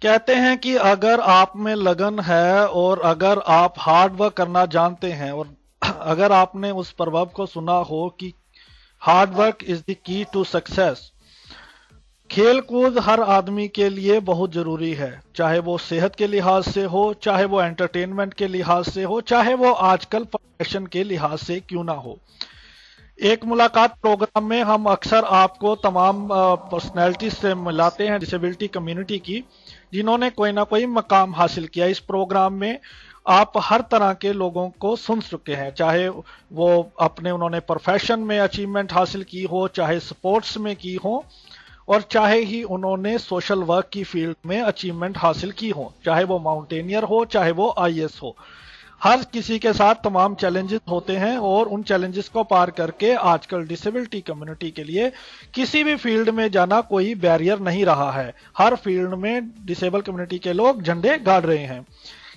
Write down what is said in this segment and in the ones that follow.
कहते हैं कि अगर आप में लगन है और अगर आप हार्ड वर्क करना जानते हैं और अगर आपने उस प्रभाव को सुना हो कि hard work is the key to success. खेल कूद हर आदमी के लिए बहुत जरूरी है, चाहे वो सेहत के लिहाज से हो, चाहे वो एंटरटेनमेंट के लिहाज से हो, चाहे वो आजकल प्रोफेशन के लिहाज से क्यों ना हो। एक मुलाकात प्रोग्राम में हम अक्सर आपको तमाम पर्सनैलिटी से मिलाते हैं डिसेबिलिटी कम्युनिटी की, जिन्होंने कोई ना कोई मकाम हासिल किया। इस प्रोग्राम में आप हर तरह के लोगों को सुन चुके हैं, चाहे वो अपने उन्होंने प्रोफेशन में अचीवमेंट हासिल की हो, चाहे स्पोर्ट्स में की हो, और चाहे ही उन्होंने सोशल वर्क की फील्ड में अचीवमेंट हासिल की हो, चाहे वो माउंटेनियर हो, चाहे वो आईएएस हो। हर किसी के साथ तमाम चैलेंजेस होते हैं और उन चैलेंजेस को पार करके आजकल डिसेबिलिटी कम्युनिटी के लिए किसी भी फील्ड में जाना कोई बैरियर नहीं रहा है। हर फील्ड में डिसेबल कम्युनिटी के लोग झंडे गाड़ रहे हैं।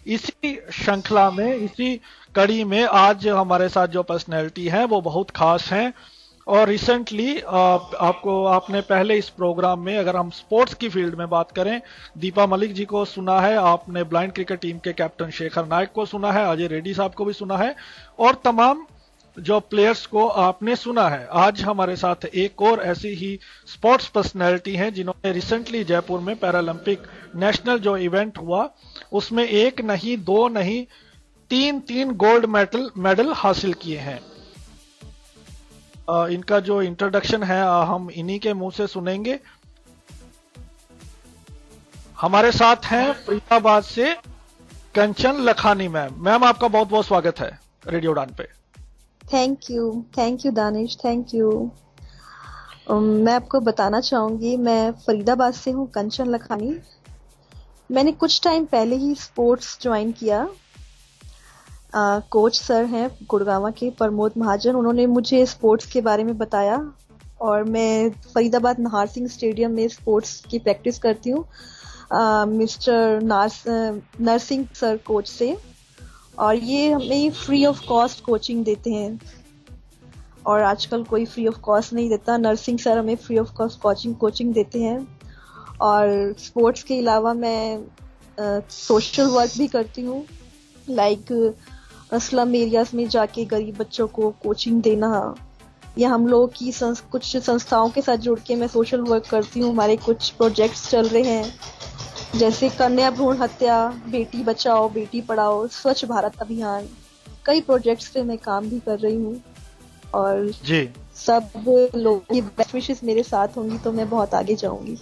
इसी श्रृंखला में, इसी कड़ी में आज हमारे साथ जो पर्सनैलिटी है वो बहुत खास हैं। और रिसेंटली आपने पहले इस प्रोग्राम में, अगर हम स्पोर्ट्स की फील्ड में बात करें, दीपा मलिक जी को सुना है, आपने ब्लाइंड क्रिकेट टीम के कैप्टन शेखर नायक को सुना है, अजय रेड्डी साहब को भी सुना है, और तमाम जो प्लेयर्स को आपने सुना है। आज हमारे साथ एक और ऐसी ही स्पोर्ट्स पर्सनैलिटी हैं जिन्होंने रिसेंटली जयपुर में पैरालंपिक नेशनल जो इवेंट हुआ उसमें एक नहीं, दो नहीं, तीन तीन गोल्ड मेडल हासिल किए हैं। इनका जो इंट्रोडक्शन है हम इन्हीं के मुंह से सुनेंगे। हमारे साथ हैं फरीदाबाद से कंचन लखानी मैम। मैम, आपका बहुत बहुत स्वागत है रेडियो उड़ान पे। Thank you Danish, thank you. मैं आपको बताना चाहूंगी, मैं फरीदाबाद से हूँ, कंचन लखानी। मैंने कुछ टाइम पहले ही स्पोर्ट्स ज्वाइन किया। कोच सर हैं गुड़गांव के, प्रमोद महाजन, उन्होंने मुझे स्पोर्ट्स के बारे में बताया और मैं फरीदाबाद नाहर सिंह स्टेडियम में स्पोर्ट्स की प्रैक्टिस करती हूँ मिस्टर नरसिंह सर कोच से। और ये हमें फ्री ऑफ कॉस्ट कोचिंग देते हैं और आजकल कोई फ्री ऑफ कॉस्ट नहीं देता। नरसिंह सर हमें फ्री ऑफ कॉस्ट कोचिंग देते हैं। और स्पोर्ट्स के अलावा मैं सोशल वर्क भी करती हूँ, लाइक स्लम एरियाज में जाके गरीब बच्चों को कोचिंग देना, या हम लोगों की कुछ संस्थाओं के साथ जुड़ के मैं सोशल वर्क करती हूँ। हमारे कुछ प्रोजेक्ट्स चल रहे हैं, जैसे कन्या भ्रूण हत्या, बेटी बचाओ बेटी पढ़ाओ, स्वच्छ भारत अभियान, कई प्रोजेक्ट्स पे मैं काम भी कर रही हूँ। और जी, सब लोगों की बेस्ट विशेस मेरे साथ होंगी तो मैं बहुत आगे जाऊंगी।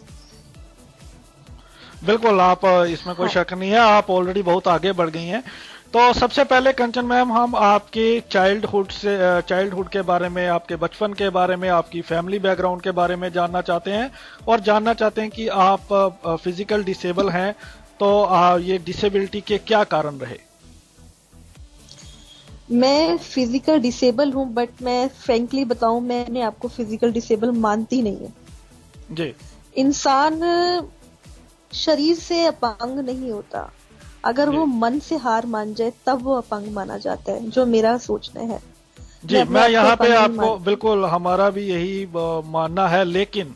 बिल्कुल, आप इसमें कोई शक नहीं है, आप ऑलरेडी बहुत आगे बढ़ गई हैं। तो सबसे पहले कंचन मैम, हम आपके चाइल्डहुड के बारे में, आपके बचपन के बारे में, आपकी फैमिली बैकग्राउंड के बारे में जानना चाहते हैं और जानना चाहते हैं कि आप फिजिकल डिसेबल हैं, तो ये डिसेबिलिटी के क्या कारण रहे? मैं फिजिकल डिसेबल हूँ, बट मैं फ्रेंकली बताऊं, मैंने आपको फिजिकल डिसेबल मानती नहीं है जी। इंसान शरीर से अपंग नहीं होता, अगर वो मन से हार मान जाए तब वो अपंग माना जाता है, जो मेरा सोचना है। जी, मैं यहाँ पे आपको बिल्कुल, हमारा भी यही मानना है। लेकिन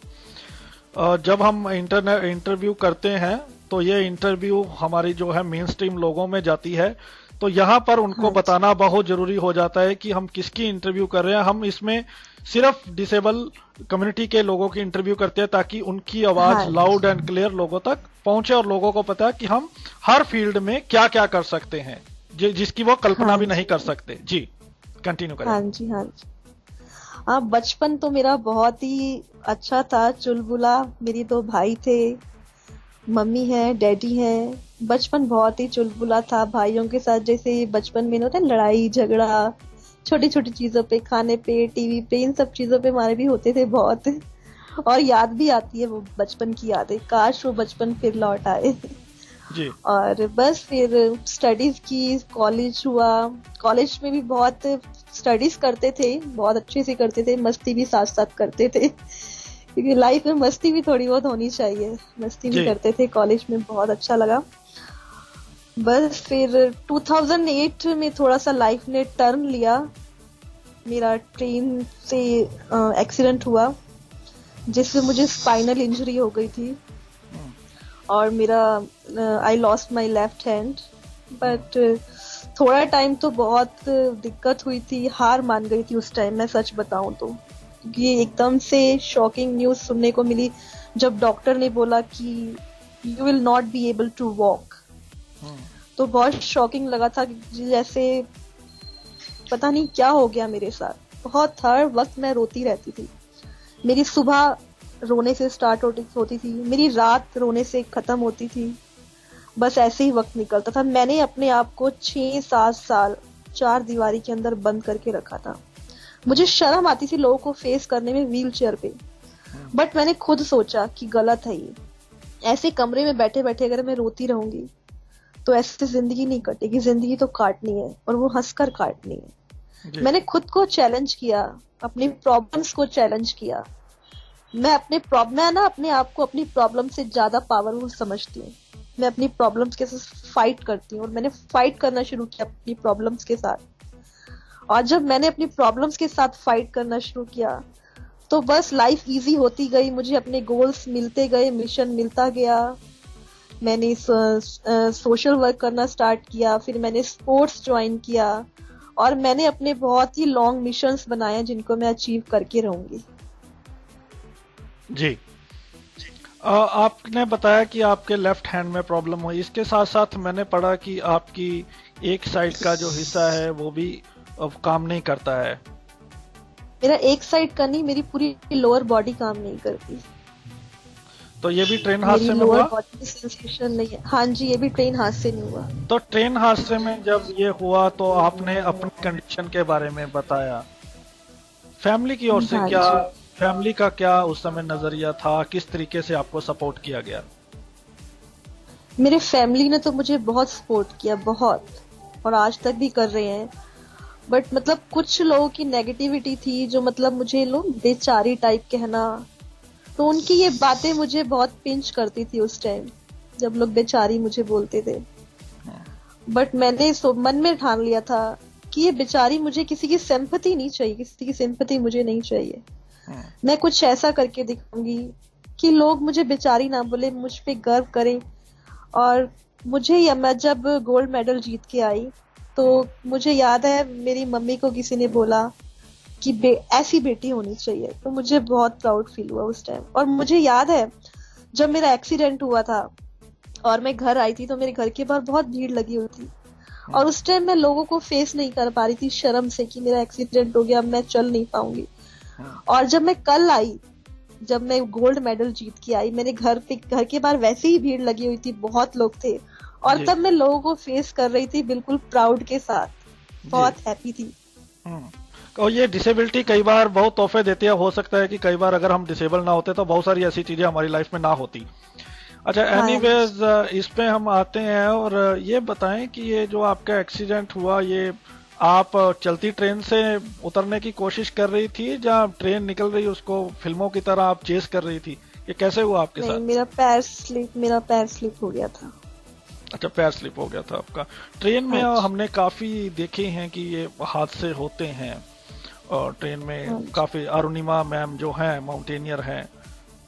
जब हम इंटरव्यू करते हैं तो ये इंटरव्यू हमारी जो है मेन स्ट्रीम लोगों में जाती है, तो यहाँ पर उनको बताना बहुत जरूरी हो जाता है कि हम किसकी इंटरव्यू कर रहे हैं। हम इसमें सिर्फ डिसेबल कम्युनिटी के लोगों की इंटरव्यू करते हैं ताकि उनकी आवाज लाउड एंड क्लियर लोगों तक पहुंचे और लोगों को पता है कि हम हर फील्ड में क्या क्या कर सकते हैं जिसकी वो कल्पना भी नहीं कर सकते। जी, कंटिन्यू करें। हाँ जी। बचपन तो मेरा बहुत ही अच्छा था, चुलबुला। मेरी 2 भाई थे, मम्मी है, डैडी है। बचपन बहुत ही चुलबुला था भाइयों के साथ। जैसे बचपन में होता है लड़ाई झगड़ा, छोटी छोटी चीजों पे, खाने पे, टीवी पे, इन सब चीजों पे हमारे भी होते थे बहुत। और याद भी आती है वो बचपन की यादें, काश वो बचपन फिर लौट आए। जी। और बस फिर स्टडीज की, कॉलेज हुआ। कॉलेज में भी बहुत स्टडीज करते थे, बहुत अच्छे से करते थे, मस्ती भी साथ साथ करते थे, क्योंकि लाइफ में मस्ती भी थोड़ी बहुत होनी चाहिए। मस्ती भी करते थे, कॉलेज में बहुत अच्छा लगा। बस फिर 2008 में थोड़ा सा लाइफ ने टर्न लिया। मेरा ट्रेन से एक्सीडेंट हुआ जिससे मुझे स्पाइनल इंजरी हो गई थी और मेरा I lost my left hand. But थोड़ा टाइम तो बहुत दिक्कत हुई थी, हार मान गई थी उस टाइम, मैं सच बताऊं तो, क्योंकि ये एकदम से शॉकिंग न्यूज सुनने को मिली जब डॉक्टर ने बोला कि you will not be able to walk. तो बहुत शॉकिंग लगा था कि जैसे पता नहीं क्या हो गया मेरे साथ। बहुत हर वक्त मैं रोती रहती थी। मेरी सुबह रोने से स्टार्ट होती थी, मेरी रात रोने से खत्म होती थी। बस ऐसे ही वक्त निकलता था। मैंने अपने आप को 6-7 साल 4 दीवारी के अंदर बंद करके रखा था। मुझे शर्म आती थी लोगों को फेस करने में व्हील चेयर पे, बट मैंने खुद सोचा कि गलत है ये। ऐसे कमरे में बैठे बैठे अगर मैं रोती रहूंगी तो ऐसे जिंदगी नहीं कटेगी। जिंदगी तो काटनी है, और वो हंसकर काटनी है। मैंने खुद को चैलेंज किया, अपनी प्रॉब्लम्स को चैलेंज किया। मैं अपने आप को अपनी प्रॉब्लम से ज्यादा पावरफुल समझती हूँ। मैं अपनी प्रॉब्लम्स के साथ फाइट करती हूँ, और मैंने फाइट करना शुरू किया अपनी प्रॉब्लम्स के साथ। और जब मैंने अपनी प्रॉब्लम्स के साथ फाइट करना शुरू किया तो बस लाइफ इजी होती गई। मुझे अपने गोल्स मिलते गए, मिशन मिलता गया। मैंने सोशल वर्क करना स्टार्ट किया, फिर मैंने स्पोर्ट्स ज्वाइन किया, और मैंने अपने बहुत ही लॉन्ग मिशंस बनाए जिनको मैं अचीव करके रहूंगी। जी, आपने बताया कि आपके लेफ्ट हैंड में प्रॉब्लम हुई। इसके साथ साथ मैंने पढ़ा कि आपकी एक साइड का जो हिस्सा है वो भी अब काम नहीं करता है। मेरा एक साइड का नहीं, मेरी पूरी लोअर बॉडी काम नहीं करती। तो ये भी ट्रेन हादसे में लोअर हुआ? बॉडी की सेंसेशन नहीं है। हाँ जी, ये भी ट्रेन हादसे में हुआ। तो ट्रेन हादसे में जब ये हुआ तो आपने अपनी कंडीशन के बारे में बताया। फैमिली की ओर से हाँ क्या, जी। फैमिली का क्या उस समय नजरिया था? किस तरीके से आपको सपोर्ट किया गया? मेरे फैमिली ने तो मुझे बहुत सपोर्ट किया, बहुत, और आज तक भी कर रहे हैं। बट मतलब कुछ लोगों की नेगेटिविटी थी, जो मतलब मुझे लोग बेचारी टाइप कहना, तो उनकी ये बातें मुझे बहुत पिंच करती थी उस टाइम जब लोग बेचारी मुझे बोलते थे। बट मैंने मन में ठान लिया था कि ये बेचारी, मुझे किसी की सिंपैथी नहीं चाहिए, किसी की सिंपैथी मुझे नहीं चाहिए। मैं कुछ ऐसा करके दिखाऊंगी कि लोग मुझे बेचारी ना बोले, मुझ पे गर्व करें। और मैं जब गोल्ड मेडल जीत के आई तो मुझे याद है मेरी मम्मी को किसी ने बोला कि ऐसी बेटी होनी चाहिए, तो मुझे बहुत प्राउड फील हुआ उस टाइम। और मुझे याद है जब मेरा एक्सीडेंट हुआ था और मैं घर आई थी तो मेरे घर के बाहर बहुत भीड़ लगी हुई थी, और उस टाइम मैं लोगों को फेस नहीं कर पा रही थी शर्म से कि मेरा एक्सीडेंट हो गया, अब मैं चल नहीं पाऊंगी। और जब मैं कल आई, जब मैं गोल्ड मेडल जीत के आई, मेरे घर के बाहर वैसे ही भीड़ लगी हुई थी, बहुत लोग थे, और तब मैं लोगों को फेस कर रही थी बिल्कुल प्राउड के साथ, बहुत हैप्पी थी। और ये डिसेबिलिटी कई बार बहुत तोहफे देती है। हो सकता है कि कई बार अगर हम डिसेबल ना होते तो बहुत सारी ऐसी चीजें हमारी लाइफ में ना होती। अच्छा, एनीवेज इस पे हम आते हैं, और ये बताएं कि ये जो आपका एक्सीडेंट हुआ, ये आप चलती ट्रेन से उतरने की कोशिश कर रही थी, जहाँ ट्रेन निकल रही उसको फिल्मों की तरह आप चेस कर रही थी? ये कैसे हुआ आपके साथ? मेरा पैर स्लिप हो गया था। अच्छा, पैर स्लिप हो गया था आपका। ट्रेन में हमने काफी देखे हैं कि ये हादसे होते हैं, और ट्रेन में काफी, अरुणिमा मैम जो हैं माउंटेनियर हैं,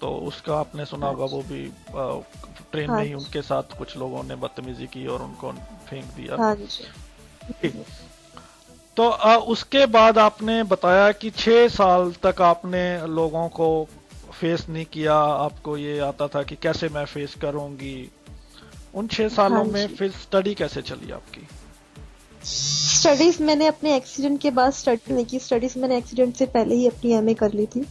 तो उसका आपने सुना होगा, वो भी ट्रेन में ही उनके साथ कुछ लोगों ने बदतमीजी की और उनको फेंक दिया। तो उसके बाद आपने बताया कि 6 साल तक आपने लोगों को फेस नहीं किया, आपको ये आता था कि कैसे मैं फेस करूंगी। उन 6 सालों में फिर स्टडी कैसे चली आपकी? स्टडीज मैंने अपने एक्सीडेंट के बाद स्टडी नहीं की। स्टडीज मैंने एक्सीडेंट से पहले ही अपनी एमए कर ली थी।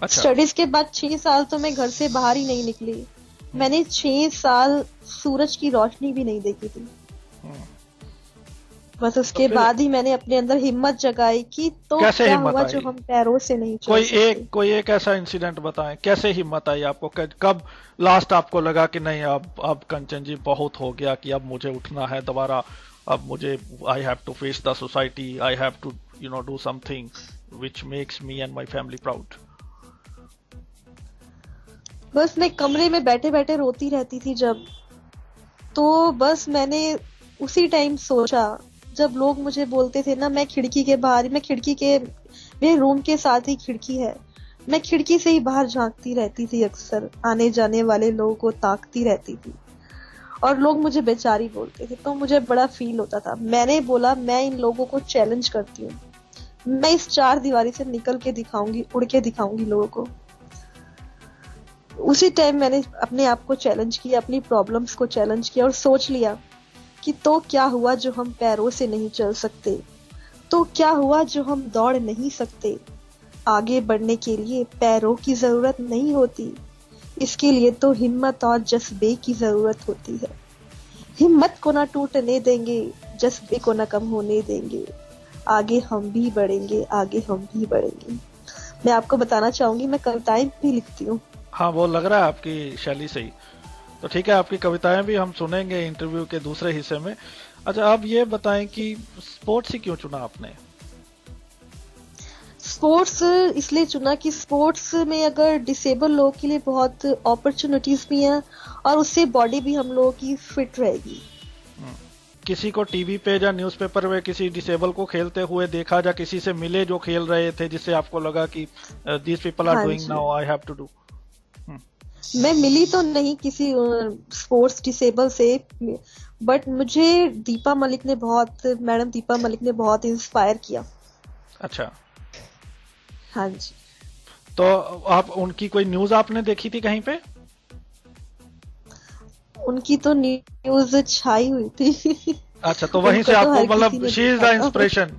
अच्छा। स्टडीज के बाद 6 साल तो मैं घर से बाहर ही नहीं निकली। मैंने 6 साल सूरज की रोशनी भी नहीं देखी थी। बस उसके बाद ही मैंने अपने अंदर हिम्मत जगाई कि तो क्या हुआ जो हम पैरों से नहीं चल सकते। कोई एक ऐसा इंसिडेंट बताएं, कैसे हिम्मत आई आपको? कब लास्ट आपको लगा कि नहीं, अब कंचन जी बहुत हो गया, कि अब मुझे उठना है दोबारा, अब मुझे I have to face the society, I have to do something which makes me and my family proud? बस मैं कमरे में बैठे बैठे रोती रहती थी जब, तो बस मैंने उसी टाइम सोचा, जब लोग मुझे बोलते थे ना, मेरे रूम के साथ ही खिड़की है, मैं खिड़की से ही बाहर झांकती रहती थी, अक्सर आने जाने वाले लोगों को ताकती रहती थी और लोग मुझे बेचारी बोलते थे, तो मुझे बड़ा फील होता था। मैंने बोला मैं इन लोगों को चैलेंज करती हूँ, मैं इस चार दीवारी से निकल के दिखाऊंगी, उड़ के दिखाऊंगी लोगों को। उसी टाइम मैंने अपने आप को चैलेंज किया, अपनी प्रॉब्लम्स को चैलेंज किया और सोच लिया कि तो क्या हुआ जो हम पैरों से नहीं चल सकते, तो क्या हुआ जो हम दौड़ नहीं सकते। आगे बढ़ने के लिए पैरों की जरूरत नहीं होती, इसके लिए तो हिम्मत और जज्बे की जरूरत होती है। हिम्मत को ना टूटने देंगे, जज्बे को ना कम होने देंगे, आगे हम भी बढ़ेंगे, आगे हम भी बढ़ेंगे। मैं आपको बताना चाहूंगी मैं कविताएं भी लिखती हूँ। हाँ, वो लग रहा है आपकी शैली से ही। तो ठीक है, आपकी कविताएं भी हम सुनेंगे इंटरव्यू के दूसरे हिस्से में। अच्छा, आप ये बताएं कि स्पोर्ट्स ही क्यों चुना आपने? स्पोर्ट्स इसलिए चुना कि स्पोर्ट्स में अगर डिसेबल लोगों के लिए बहुत अपॉर्चुनिटीज भी हैं और उससे बॉडी भी हम लोगों की फिट रहेगी। किसी को टीवी पे या न्यूज़पेपर में किसी डिसेबल को खेलते हुए देखा, या किसी से मिले जो खेल रहे थे जिससे आपको लगा कि दीज पीपल आर हाँ डूइंग जी, now, I have to do? मैं मिली तो नहीं किसी स्पोर्ट्स डिसेबल से, बट मुझे दीपा मलिक ने बहुत, मैडम दीपा मलिक ने बहुत इंस्पायर किया। अच्छा, हाँ जी। तो आप उनकी कोई न्यूज आपने देखी थी कहीं पे? उनकी तो न्यूज छाई हुई थी। अच्छा, तो वहीं से उनको तो आपको हर किसी मतलब ने शी इज द देखा था। Inspiration,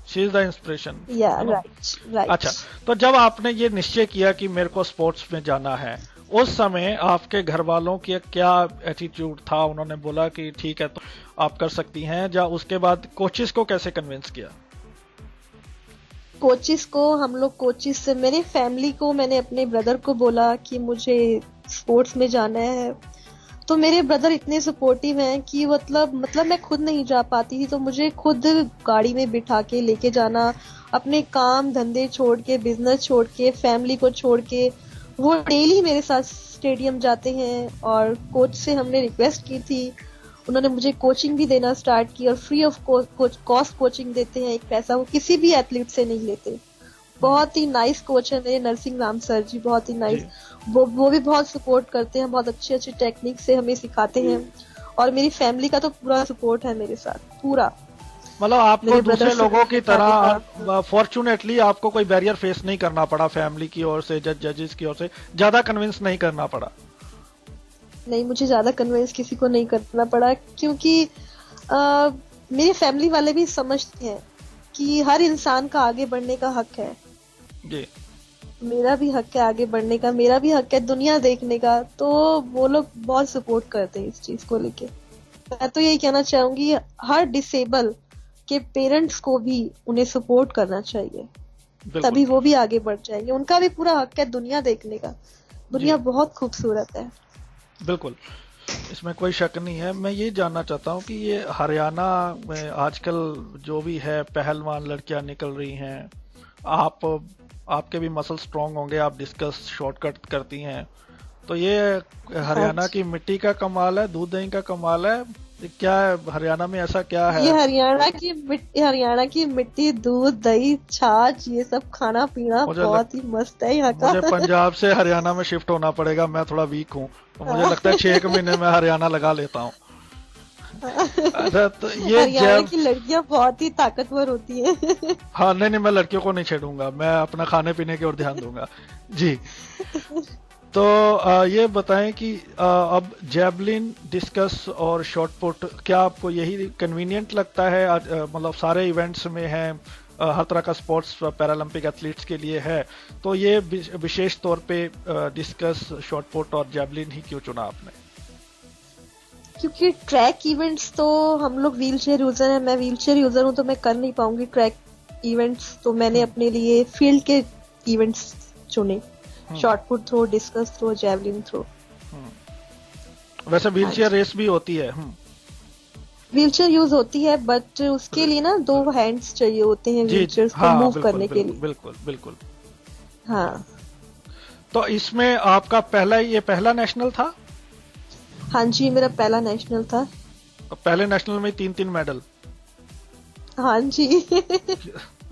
she is the inspiration, या है ना? Right right. अच्छा, तो जब आपने ये निश्चय किया कि मेरे को स्पोर्ट्स में जाना है, उस समय आपके घर वालों की क्या एटीट्यूड था? उन्होंने बोला कि ठीक है तो आप कर सकती हैं, या उसके बाद कोचेस को कैसे कन्विंस किया? कोचिस को, हम लोग कोचिस से, मेरे फैमिली को, मैंने अपने ब्रदर को बोला कि मुझे स्पोर्ट्स में जाना है, तो मेरे ब्रदर इतने सपोर्टिव हैं कि मतलब मैं खुद नहीं जा पाती थी तो मुझे खुद गाड़ी में बिठा के लेके जाना, अपने काम धंधे छोड़ के, बिजनेस छोड़ के, फैमिली को छोड़ के, वो डेली मेरे साथ स्टेडियम जाते हैं। और कोच से हमने रिक्वेस्ट की थी, उन्होंने मुझे कोचिंग भी देना स्टार्ट की और फ्री ऑफ कॉस्ट कोचिंग देते हैं, एक पैसा वो किसी भी एथलीट से नहीं लेते। बहुत ही नाइस कोच है मेरे नरसिंह राम सर जी, बहुत ही नाइस। वो भी बहुत सपोर्ट करते हैं, बहुत अच्छी अच्छी टेक्निक से हमें सिखाते हैं और मेरी फैमिली का तो पूरा सपोर्ट है मेरे साथ, पूरा। मतलब आपको दूसरे लोगों की तरह तरह फॉर्चुनेटली आपको कोई बैरियर फेस नहीं करना पड़ा, फैमिली की ओर से, जजेस की ओर से ज्यादा कन्विंस नहीं करना पड़ा? नहीं, मुझे ज्यादा कन्विंस किसी को नहीं करना पड़ा, क्योंकि मेरे फैमिली वाले भी समझते हैं कि हर इंसान का आगे बढ़ने का हक है। जी, मेरा भी हक है आगे बढ़ने का, मेरा भी हक है दुनिया देखने का, तो वो लोग बहुत सपोर्ट करते हैं इस चीज को लेके। मैं तो यही कहना चाहूंगी, हर डिसेबल के पेरेंट्स को भी उन्हें सपोर्ट करना चाहिए, तभी वो भी आगे बढ़ जाएंगे। उनका भी पूरा हक है दुनिया देखने का, दुनिया बहुत खूबसूरत है। बिल्कुल, इसमें कोई शक नहीं है। मैं ये जानना चाहता हूँ कि ये हरियाणा में आजकल जो भी है पहलवान लड़कियां निकल रही हैं, आपके भी मसल स्ट्रांग होंगे, आप डिस्कस शॉर्टकट करती हैं, तो ये हरियाणा की मिट्टी का कमाल है, दूध दही का कमाल है? क्या है हरियाणा में, ऐसा क्या है? ये हरियाणा की मिट्टी, दूध दही छाछ, ये सब खाना पीना बहुत ही मस्त है यहाँ का। मुझे पंजाब से हरियाणा में शिफ्ट होना पड़ेगा, मैं थोड़ा वीक हूँ, तो मुझे लगता है 6 महीने में हरियाणा लगा लेता हूँ। अच्छा, तो ये हरियाणा की लड़कियां बहुत ही ताकतवर होती हैं। हाँ, नहीं, मैं लड़कियों को नहीं छेड़ूंगा, मैं अपना खाने पीने की ओर ध्यान दूंगा जी। तो ये बताएं कि अब जैवलिन, डिस्कस और शॉट पुट, क्या आपको यही कन्वीनियंट लगता है? मतलब सारे इवेंट्स में है, हर तरह का स्पोर्ट्स पैरालंपिक एथलीट्स के लिए है, तो ये विशेष तौर पे डिस्कस, शॉट पुट और जैवलिन ही क्यों चुना आपने? क्योंकि ट्रैक इवेंट्स तो हम लोग व्हील चेयर यूजर है, मैं व्हील चेयर यूजर हूँ तो मैं कर नहीं पाऊंगी ट्रैक इवेंट्स, तो मैंने अपने लिए फील्ड के इवेंट्स चुने, shot put throw, discus throw, javelin throw. वैसे व्हील चेयर रेस भी होती है? व्हील चेयर यूज होती है, बट उसके लिए ना 2 हैंड्स चाहिए होते हैं व्हील चेयर को मूव करने के लिए। बिल्कुल बिल्कुल। हाँ, तो इसमें आपका पहला नेशनल था? हाँ जी, मेरा पहला नेशनल था। पहले नेशनल में 3-3 मेडल? हाँ जी।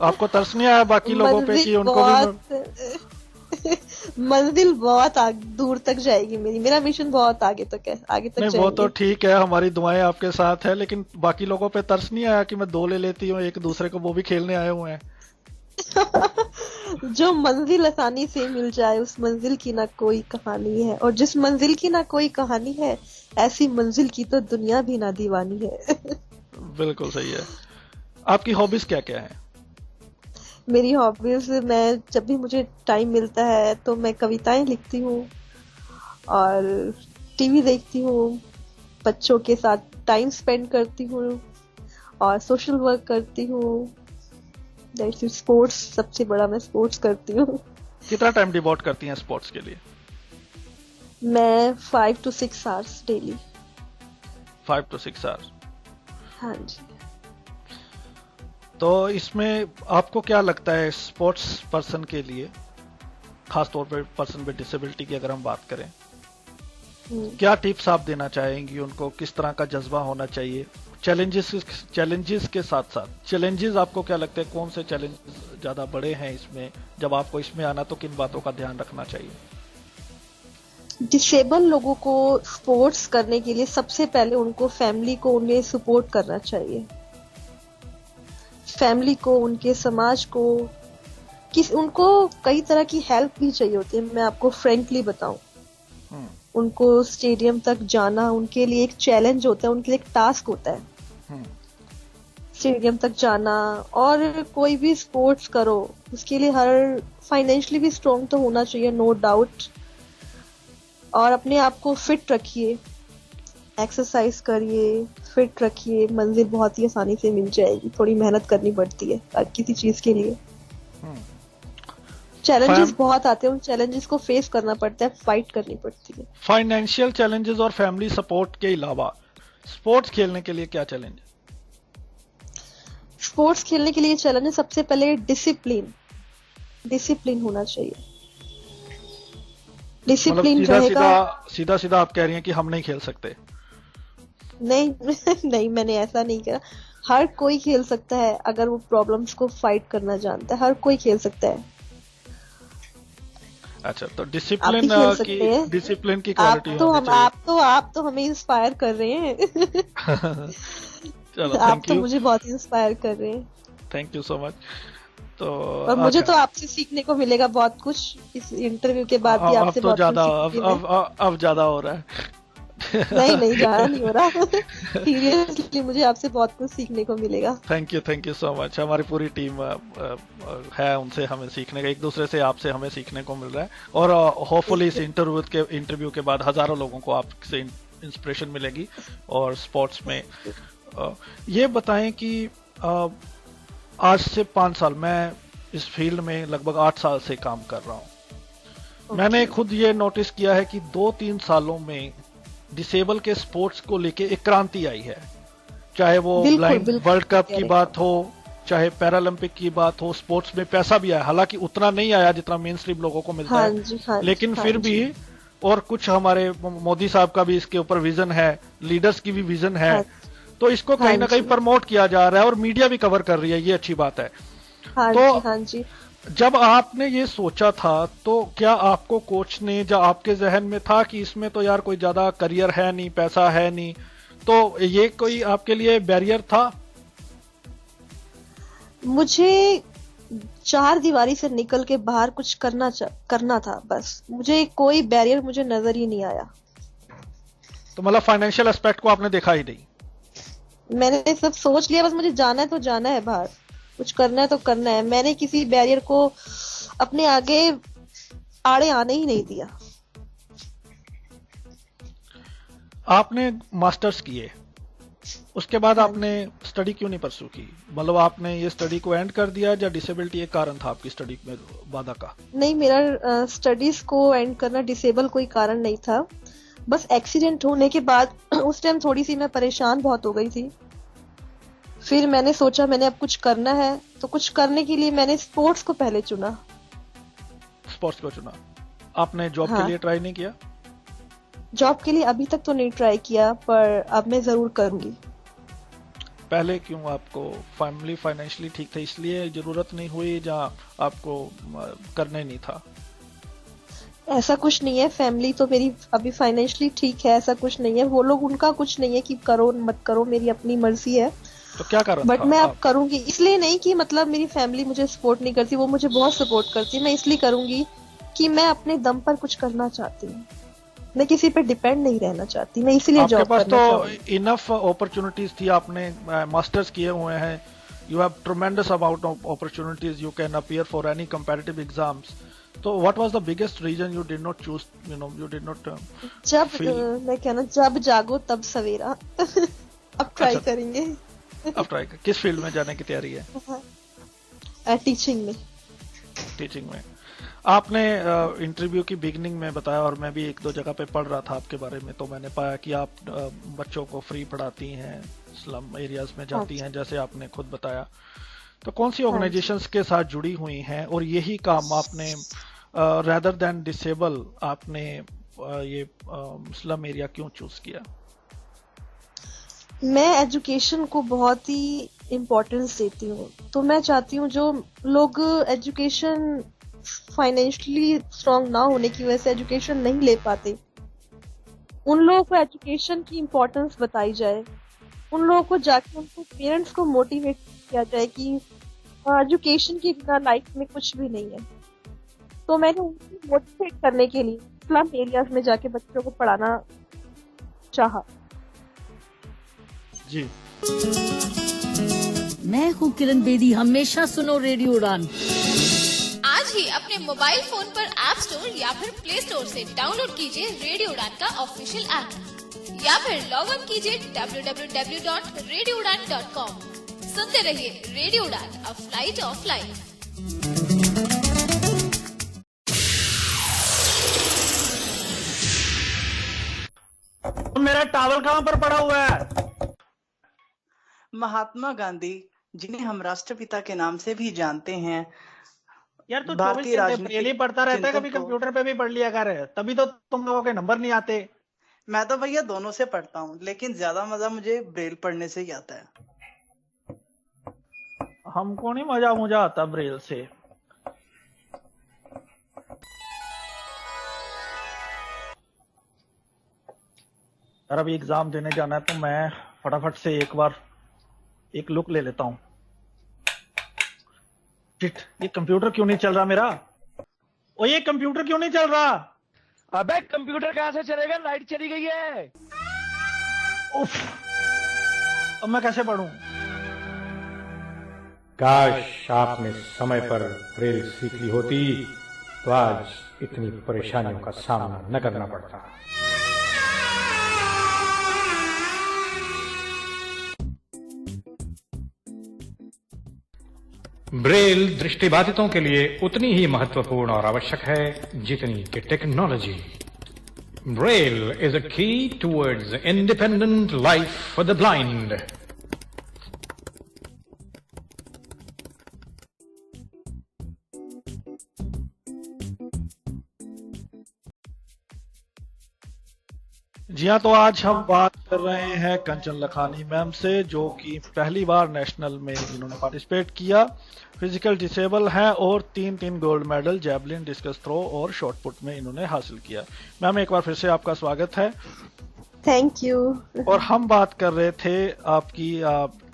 आपको तरस नहीं आया बाकी लोगों पे कि उनको भी मंजिल बहुत दूर तक जाएगी मेरी, मेरा मिशन बहुत आगे तक है, आगे तक नहीं वो तो जाएंगे। ठीक है, हमारी दुआएं आपके साथ है, लेकिन बाकी लोगों पे तरस नहीं आया कि मैं दो ले लेती हूँ एक दूसरे को, वो भी खेलने आए हुए हैं। जो मंजिल आसानी से मिल जाए उस मंजिल की ना कोई कहानी है, और जिस मंजिल की ना कोई कहानी है, ऐसी मंजिल की तो दुनिया भी ना दीवानी है। बिल्कुल सही है। आपकी हॉबीज क्या क्या है? मेरी हॉबीज, मैं जब भी मुझे टाइम मिलता है तो मैं कविताएं लिखती हूँ, और टीवी देखती हूँ, बच्चों के साथ टाइम स्पेंड करती हूँ, और सोशल वर्क करती हूँ। That's it. स्पोर्ट्स, सबसे बड़ा मैं स्पोर्ट्स करती हूँ। कितना टाइम डिवोट करती हैं स्पोर्ट्स के लिए? मैं 5 to 6 hours daily. 5 to 6 hours। हाँ जी। तो इसमें आपको क्या लगता है स्पोर्ट्स पर्सन के लिए, खासतौर पर पर्सन विद डिसेबिलिटी की अगर हम बात करें, हम्म। क्या टिप्स आप देना चाहेंगी उनको, किस तरह का जज्बा होना चाहिए? चैलेंजेस के साथ साथ चैलेंजेस आपको क्या लगता है, कौन से चैलेंजेस ज्यादा बड़े हैं इसमें? जब आपको इसमें आना तो किन बातों का ध्यान रखना चाहिए? डिसेबल लोगों को स्पोर्ट्स करने के लिए सबसे पहले उनको फैमिली को उन्हें सपोर्ट करना चाहिए। फैमिली को, उनके समाज को, उनको कई तरह की हेल्प भी चाहिए होती है। मैं आपको फ्रेंकली बताऊं, हम्म। उनको स्टेडियम तक जाना उनके लिए एक चैलेंज होता है, उनके लिए एक टास्क होता है हम्म। स्टेडियम तक जाना। और कोई भी स्पोर्ट्स करो उसके लिए हर फाइनेंशियली भी स्ट्रांग तो होना चाहिए, नो डाउट। और अपने आप को फिट रखिए, एक्सरसाइज करिए, फिट रखिए, मंजिल बहुत ही आसानी से मिल जाएगी। थोड़ी मेहनत करनी पड़ती है हर किसी चीज के लिए। हम्म। चैलेंजेस फैम बहुत आते हैं, उन चैलेंजेस को फेस करना पड़ता है, फाइट करनी पड़ती है। फाइनेंशियल चैलेंजेस और फैमिली सपोर्ट के अलावा स्पोर्ट्स खेलने के लिए क्या चैलेंज है? स्पोर्ट्स खेलने के लिए चैलेंज है सबसे पहले डिसिप्लिन। डिसिप्लिन होना चाहिए, मतलब डिसिप्लिन सीधा रहेगा। सीधा सीधा सीधा आप कह रही हैं कि हम नहीं खेल सकते? नहीं, नहीं, मैंने ऐसा नहीं कहा। हर कोई खेल सकता है अगर वो प्रॉब्लम्स को फाइट करना जानता है, हर कोई खेल सकता है। अच्छा, तो आप भी खेल की सकते हैं। डिसिप्लिन की क्वालिटी होनी चाहिए। आप तो हमें इंस्पायर कर रहे हैं। चलो, आप थैंक तो यू। मुझे बहुत इंस्पायर कर रहे हैं। Thank you so much. तो और मुझे अच्छा, तो आपसे सीखने को मिलेगा बहुत कुछ, इस इंटरव्यू के बाद भी अब आपसे तो बहुत कुछ ज्यादा, सीखूंगी मैं। अब ज्यादा हो रहा नहीं, नहीं, है। ज्यादा नहीं हो रहा। सीरियसली मुझे आपसे बहुत कुछ सीखने को मिलेगा। Thank you so much. हमारी पूरी टीम है, उनसे हमें सीखने का, एक दूसरे से, आपसे हमें सीखने को मिल रहा है। और होपफुली इस इंटरव्यू के बाद हजारों लोगों को आपसे इंस्पिरेशन मिलेगी। और स्पोर्ट्स में ये बताएं कि अ, आज से 5 साल, मैं इस फील्ड में लगभग 8 साल से काम कर रहा हूँ। मैंने ओके। खुद ये नोटिस किया है कि 2-3 सालों में डिसेबल के स्पोर्ट्स को लेके एक क्रांति आई है। चाहे वो बिल्कुल, ब्लाइंड बिल्कुल वर्ल्ड सही कप कह की रहे हैं आप। बात हो, चाहे पैरालंपिक की बात हो, स्पोर्ट्स में पैसा भी आया, हालांकि उतना नहीं आया जितना मेन स्ट्रीम लोगों को मिलता हाँ है, जी, हाँ जी, लेकिन हाँ फिर भी। जी, और कुछ हमारे मोदी साहब का भी इसके ऊपर विजन है, लीडर्स की भी विजन है, हाँ, तो इसको हाँ कहीं ना कहीं जी, प्रमोट किया जा रहा है और मीडिया भी कवर कर रही है, ये अच्छी बात है। हाँ तो जी, हाँ जी। जब आपने ये सोचा था, तो क्या आपको कोच ने, जब आपके जहन में था कि इसमें तो यार कोई ज्यादा करियर है नहीं, पैसा है नहीं, तो ये कोई आपके लिए बैरियर था? मुझे चार दीवारी से निकल के बाहर कुछ करना था, बस। मुझे कोई बैरियर मुझे नजर ही नहीं आया। तो मतलब फाइनेंशियल एस्पेक्ट को आपने देखा ही नहीं? मैंने सब सोच लिया, बस मुझे जाना है तो जाना है बाहर, कुछ करना है तो करना है। मैंने किसी बैरियर को अपने आगे आड़े आने ही नहीं दिया। आपने मास्टर्स किए, उसके बाद हाँ आपने जी। स्टडी क्यों नहीं परस्यू की? मतलब आपने ये स्टडी को एंड कर दिया, या डिसेबिलिटी एक कारण था आपकी स्टडी में बाधा का? नहीं, मेरा स्टडीज को एंड करना डिसेबल कोई कारण नहीं था। बस एक्सीडेंट होने के बाद उस टाइम थोड़ी सी मैं परेशान बहुत हो गई थी। फिर मैंने सोचा मैंने अब कुछ करना है, तो कुछ करने के लिए मैंने स्पोर्ट्स को पहले चुना। स्पोर्ट्स को चुना। आपने जॉब के हाँ, लिए ट्राई नहीं किया? जॉब के लिए अभी तक तो नहीं ट्राई किया, पर अब मैं जरूर करूंगी। पहले क्यों? आपको फैमिली फाइनेंशियली ठीक था इसलिए जरूरत नहीं हुई, या आपको करना ही नहीं था? ऐसा कुछ नहीं है, फैमिली तो मेरी अभी फाइनेंशियली ठीक है, ऐसा कुछ नहीं है, वो लोग, उनका कुछ नहीं है कि करो मत करो, मेरी अपनी मर्जी है। तो क्या कारण बट था मैं अब आप? करूंगी, इसलिए नहीं कि मतलब मेरी फैमिली मुझे सपोर्ट नहीं करती, वो मुझे बहुत सपोर्ट करती है। मैं इसलिए करूंगी कि मैं अपने दम पर कुछ करना चाहती हूँ, मैं किसी पे डिपेंड नहीं रहना चाहती, मैं इसीलिए आपके जॉब पास तो करना चाहूंगी। इनफ अपॉर्चुनिटीज थी, आपने मास्टर्स किए हुए हैं, you have tremendous amount of opportunities, you can appear for any competitive exams. तो what was the biggest reason you did not choose, you did not feel? मैं कहना, जब जागो तब सवेरा। अब ट्राई अच्छा, करेंगे। अब ट्राई किस फील्ड में जाने की तैयारी है? टीचिंग में। टीचिंग में. आपने इंटरव्यू की बिगनिंग में बताया, और मैं भी एक दो जगह पे पढ़ रहा था आपके बारे में, तो मैंने पाया कि आप बच्चों को फ्री पढ़ाती हैं, स्लम एरियाज में हाँ जाती जी। हैं, जैसे आपने खुद बताया. तो कौन सी हाँ जी। ऑर्गेनाइजेशंस के साथ जुड़ी हुई हैं, और यही काम आपने रेदर देन डिसेबल आपने ये स्लम एरिया क्यों चूज किया? मैं एजुकेशन को बहुत ही इम्पोर्टेंस देती हूँ, तो मैं चाहती हूँ जो लोग एजुकेशन फाइनेंशियली स्ट्रांग ना होने की वजह से एजुकेशन नहीं ले पाते, उन लोगों को एजुकेशन की इम्पोर्टेंस बताई जाए, उन लोगों को जाके उनको पेरेंट्स को मोटिवेट किया जाए कि एजुकेशन के बिना लाइफ में कुछ भी नहीं है। तो मैंने उनको मोटिवेट करने के लिए स्लम एरियाज में जाके बच्चों को पढ़ाना चाहा। जी. मैं हूँ किरण बेदी, हमेशा सुनो रेडियो उड़ान। आज ही अपने मोबाइल फोन पर ऐप स्टोर या फिर प्ले स्टोर से डाउनलोड कीजिए रेडियो उड़ान का ऑफिशियल ऐप, या फिर लॉग इन कीजिए www.radioudan.com। सुनते रहिए रेडियो उड़ान, अ फ्लाइट ऑफ लाइफ। मेरा टॉवल कहाँ पर पड़ा हुआ है? महात्मा गांधी, जिन्हें हम राष्ट्रपिता के नाम से भी जानते हैं, यार तो 24 भारतीय घंटे ब्रेल ही राजनीतिक पढ़ता रहता है, कभी चिंतन को। कंप्यूटर पे भी पढ़ लिया कर, तभी तो तुम लोगों के नंबर नहीं आते। मैं तो भैया दोनों से पढ़ता हूँ, लेकिन ज्यादा मजा मुझे ब्रेल पढ़ने से ही आता है। हमको नहीं मजा मुझा आता ब्रेल से। यार अभी एग्जाम देने जाना है, तो मैं फटाफट से एक बार एक लुक ले लेता हूँ. शिट, ये कंप्यूटर क्यों नहीं चल रहा मेरा? ओ ये कंप्यूटर क्यों नहीं चल रहा? अबे कंप्यूटर कहाँ से चलेगा, लाइट चली गई है। उफ, अब मैं कैसे पढ़ूं? काश आपने समय पर ब्रेल सीख ली होती तो आज इतनी परेशानियों का सामना न करना पड़ता। ब्रेल दृष्टिबाधितों के लिए उतनी ही महत्वपूर्ण और आवश्यक है जितनी कि technology. Braille is a key towards independent life for the blind. जी हाँ, तो आज हम बात कर रहे हैं कंचन लखानी मैम से, जो कि पहली बार नेशनल में इन्होंने पार्टिसिपेट किया, फिजिकल डिसेबल हैं, और 3 gold medal javelin, discus throw और शॉट पुट में इन्होंने हासिल किया. मैम एक बार फिर से आपका स्वागत है. Thank you. और हम बात कर रहे थे आपकी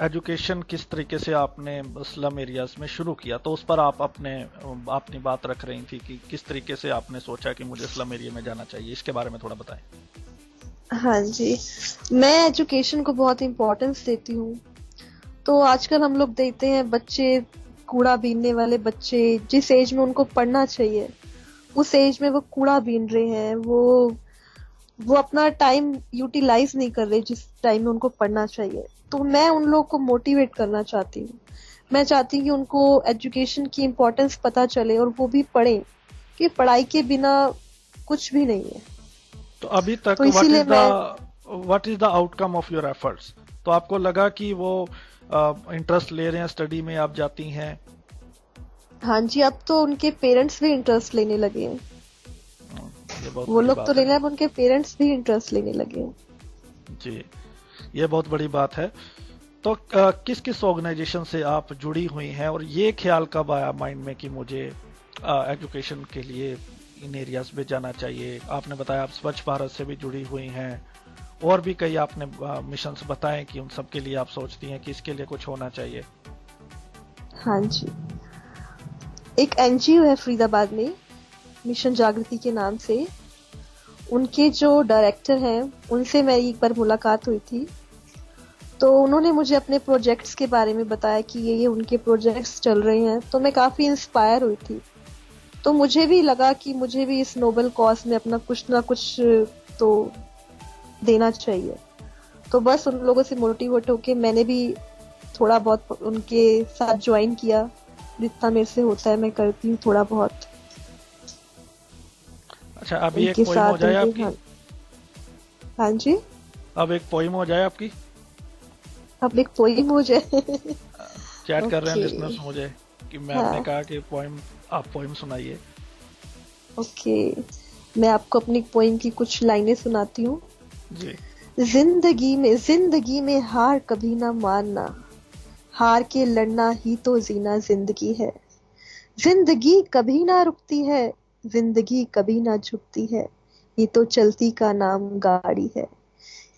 एजुकेशन किस तरीके से आपने स्लम एरियाज में शुरू किया, तो उस पर आप अपनी बात रख रही थी कि किस तरीके से आपने सोचा कि मुझे स्लम एरिया में जाना चाहिए. इसके बारे में थोड़ा बताएं. हाँ जी, मैं एजुकेशन को बहुत इम्पोर्टेंस देती हूँ। तो आजकल हम लोग देखते हैं बच्चे, कूड़ा बीनने वाले बच्चे, जिस एज में उनको पढ़ना चाहिए उस एज में वो कूड़ा बीन रहे हैं, वो अपना टाइम यूटिलाइज नहीं कर रहे जिस टाइम में उनको पढ़ना चाहिए। तो मैं उन लोगों को मोटिवेट करना चाहती हूँ। मैं चाहती हूँ कि उनको एजुकेशन की इम्पोर्टेंस पता चले और वो भी पढ़ें, कि पढ़ाई के बिना कुछ भी नहीं है। तो अभी तक तो इसीलिए what is the outcome of your efforts? तो आपको लगा कि वो इंटरेस्ट ले रहे हैं स्टडी में, आप जाती हैं? हाँ जी, अब तो उनके पेरेंट्स भी इंटरेस्ट लेने लगे हैं। ये बहुत वो बड़ी लोग बात तो है. लेने, अब उनके पेरेंट्स भी इंटरेस्ट लेने लगे हैं। जी, ये बहुत बड़ी बात है. तो किस किस ऑर्गेनाइजेशन से आप जुड़ी हुई हैं, और ये ख्याल कब आया माइंड में कि मुझे एजुकेशन के लिए इन एरियाज में जाना चाहिए? आपने बताया आप स्वच्छ भारत से भी जुड़ी हुई हैं, और भी कई आपने मिशंस बताएं कि उन सब के लिए आप सोचती हैं कि इसके लिए कुछ होना चाहिए। हाँ जी, एक एनजीओ है फरीदाबाद में, मिशन जागृति के नाम से। उनके जो डायरेक्टर हैं उनसे मेरी एक बार मुलाकात हुई थी, तो उन्होंने मुझे अपने प्रोजेक्ट्स के बारे में बताया कि ये उनके प्रोजेक्ट्स चल रहे हैं, तो मैं काफी इंस्पायर हुई थी। तो मुझे भी लगा कि मुझे भी इस नोबल कॉज में अपना कुछ ना कुछ तो देना चाहिए। तो बस उन लोगों से मोटिवेट होके मैंने भी थोड़ा बहुत उनके साथ ज्वाइन किया, जितना मेरे से होता है मैं करती हूँ थोड़ा बहुत। अच्छा, अभी एक पोइम हो जाए आपकी। हाँ जी, अब एक पोइम हो जाए आपकी। अब एक पोइम हो जाए। चैट कर रहे हैं लिसनर्स मुझे कि मैम ने कहा कि आप पोइम सुनाइए। ओके, मैं आपको अपनी पोइम की कुछ लाइनें सुनाती हूँ जी। जिंदगी में हार कभी ना मानना, हार के लड़ना ही तो जीना जिंदगी है। जिंदगी कभी ना रुकती है, जिंदगी कभी ना झुकती है, ये तो चलती का नाम गाड़ी है।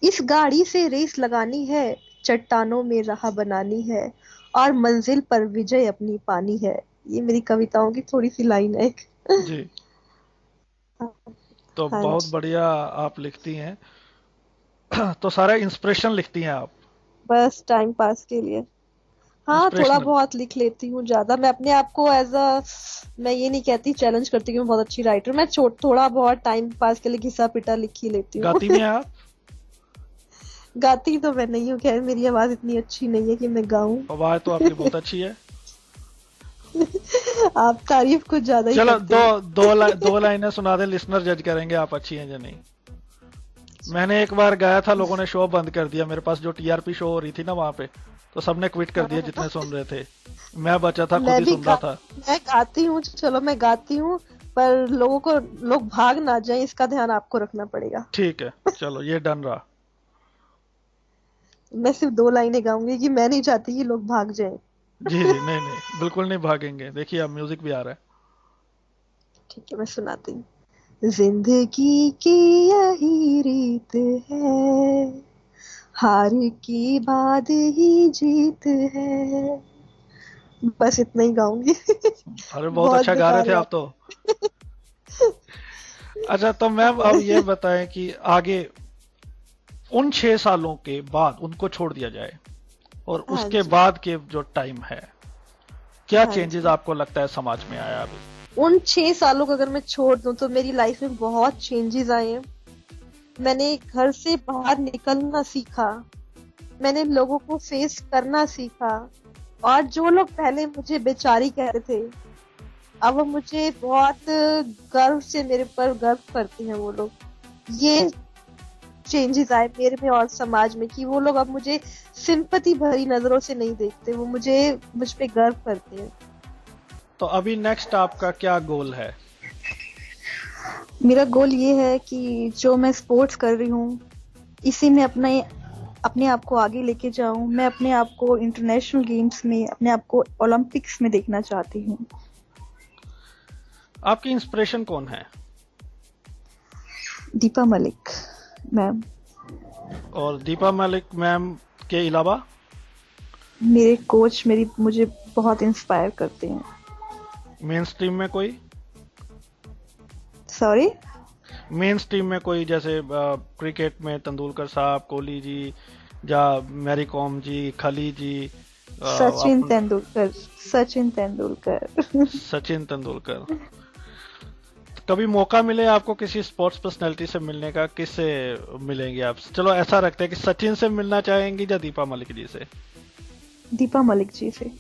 इस गाड़ी से रेस लगानी है, चट्टानों में राह बनानी है, और मंजिल पर विजय अपनी पानी है। ये मेरी कविताओं की थोड़ी सी लाइन है जी। तो हाँ बहुत जी। बढ़िया आप लिखती हैं। तो सारा इंस्पिरेशन लिखती हैं आप? बस टाइम पास के लिए, हाँ थोड़ा इंस्पिरेशनल। बहुत लिख लेती हूँ, ज्यादा मैं अपने आप को मैं ये नहीं कहती चैलेंज करती कि मैं बहुत अच्छी राइटर। मैं थोड़ा बहुत टाइम पास के लिए घिसा पिटा लिख ही लेती हूँ। गाती भी हैं आप? गाती तो मैं नहीं हूँ, खैर मेरी आवाज इतनी अच्छी नहीं है कि मैं गाऊं। आवाज तो आपकी बहुत अच्छी है। आप तारीफ कुछ ज्यादा ही चलो करते हैं। दो लाइनें सुना दे, लिसनर जज करेंगे आप अच्छी हैं या नहीं। मैंने एक बार गाया था, लोगों ने शो बंद कर दिया। मेरे पास जो टीआरपी शो हो रही थी ना वहां पे, तो सबने क्विट कर दिया जितने सुन रहे थे। मैं बचा था, खुद ही सुन रहा था। मैं गाती हूँ, चलो मैं गाती हूँ, पर लोग भाग ना जाए इसका ध्यान आपको रखना पड़ेगा। ठीक है, चलो ये डन रहा। मैं सिर्फ 2 लाइनें गाऊंगी कि मैं नहीं चाहती कि लोग भाग जाएं। जी जी, नहीं बिल्कुल नहीं भागेंगे। देखिए अब म्यूजिक भी आ रहा है। ठीक है, मैं सुनाती हूँ। जिंदगी की यही रीत है, हार की बाद ही जीत है। बस इतना ही गाऊंगी। अरे बहुत अच्छा गा रहे थे आप तो। अच्छा, तो मैम अब ये बताएं कि आगे उन 6 सालों के बाद उनको छोड़ दिया जाए और उसके बाद के जो टाइम है, क्या चेंजेस आपको लगता है समाज में आया अभी? उन 6 सालों को अगर मैं छोड़ दूं तो मेरी लाइफ में बहुत चेंजेस आए हैं। मैंने घर से बाहर निकलना सीखा, मैंने लोगों को फेस करना सीखा, और जो लोग पहले मुझे बेचारी कहते थे अब वो मुझे बहुत गर्व से मेरे पर गर्व करते हैं। वो लोग, ये चेंजेस आए मेरे में और समाज में कि वो लोग अब मुझे सिंपैथी भरी नजरों से नहीं देखते, वो मुझ पे गर्व करते हैं। तो अभी नेक्स्ट आपका क्या गोल है? मेरा गोल ये है कि जो मैं स्पोर्ट्स कर रही हूँ इसी में अपने आप को आगे लेके जाऊं। मैं अपने आप को इंटरनेशनल गेम्स में, अपने आप को ओलंपिक्स में देखना चाहती हूँ। आपकी इंस्पिरेशन कौन है? दीपा मलिक मैम। और दीपा मलिक मैम के अलावा मेरे कोच मुझे बहुत इंस्पायर करते हैं। मेन स्ट्रीम में कोई? सॉरी? मेन स्ट्रीम में कोई, जैसे क्रिकेट में तेंदुलकर साहब, कोहली जी, या मैरी कॉम जी, खली जी, सचिन तेंदुलकर। कभी मौका मिले आपको किसी स्पोर्ट्स पर्सनैलिटी से मिलने का, किससे मिलेंगे आप? चलो ऐसा रखते हैं कि सचिन से मिलना चाहेंगी या दीपा मलिक जी से? दीपा मलिक जी से।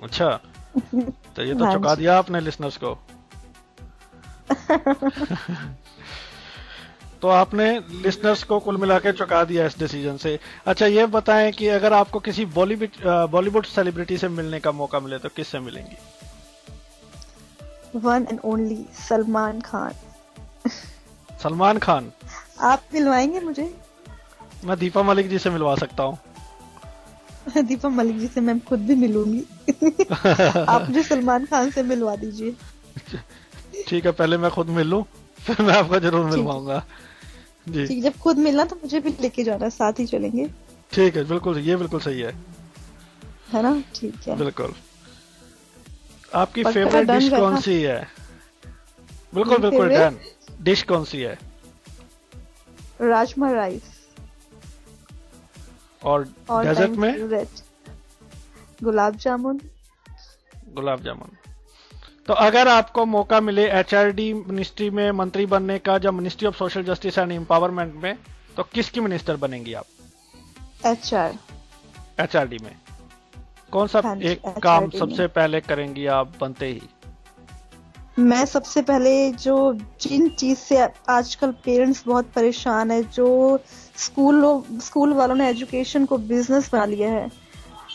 अच्छा, तो ये तो चौंका दिया आपने लिसनर्स को। तो आपने लिसनर्स को कुल मिला के चौंका दिया इस डिसीजन से। अच्छा, ये बताएं कि अगर आपको किसी बॉलीवुड सेलिब्रिटी से मिलने का मौका मिले तो किससे मिलेंगी? One and only Salman Khan. Salman Khan? आप मिलवाएंगे मुझे? मैं दीपा मलिक जी से मिलवा सकता हूँ। दीपा मलिक जी से मैं खुद भी मिलूंगी। आप मुझे सलमान खान से मिलवा दीजिए। ठीक है, पहले मैं खुद मिल लूं, फिर मैं आपको जरूर मिलवाऊंगा जी। ठीक, जब खुद मिलना तो मुझे भी लेके जाना, साथ ही चलेंगे। ठीक है, बिल्कुल, ये बिल्कुल सही है ना? ठीक है, बिल्कुल। आपकी पक्का फेवरेट डन डिश कौन रहा। सी है? बिल्कुल मेरी बिल्कुल favorite? डन। डिश कौन सी है? राजमा राइस। और और डेजर्ट में? गुलाब जामुन। गुलाब जामुन। तो अगर आपको मौका मिले एचआरडी मिनिस्ट्री में मंत्री बनने का, या ministry of social justice and empowerment में, तो किसकी मिनिस्टर बनेंगी आप? HR। एचआरडी में कौन सा हाँ जी, एक काम HRD में। सबसे पहले करेंगी आप बनते ही? मैं सबसे पहले जिन चीज से आजकल पेरेंट्स बहुत परेशान है, जो स्कूल वालों ने एजुकेशन को बिजनेस बना लिया है,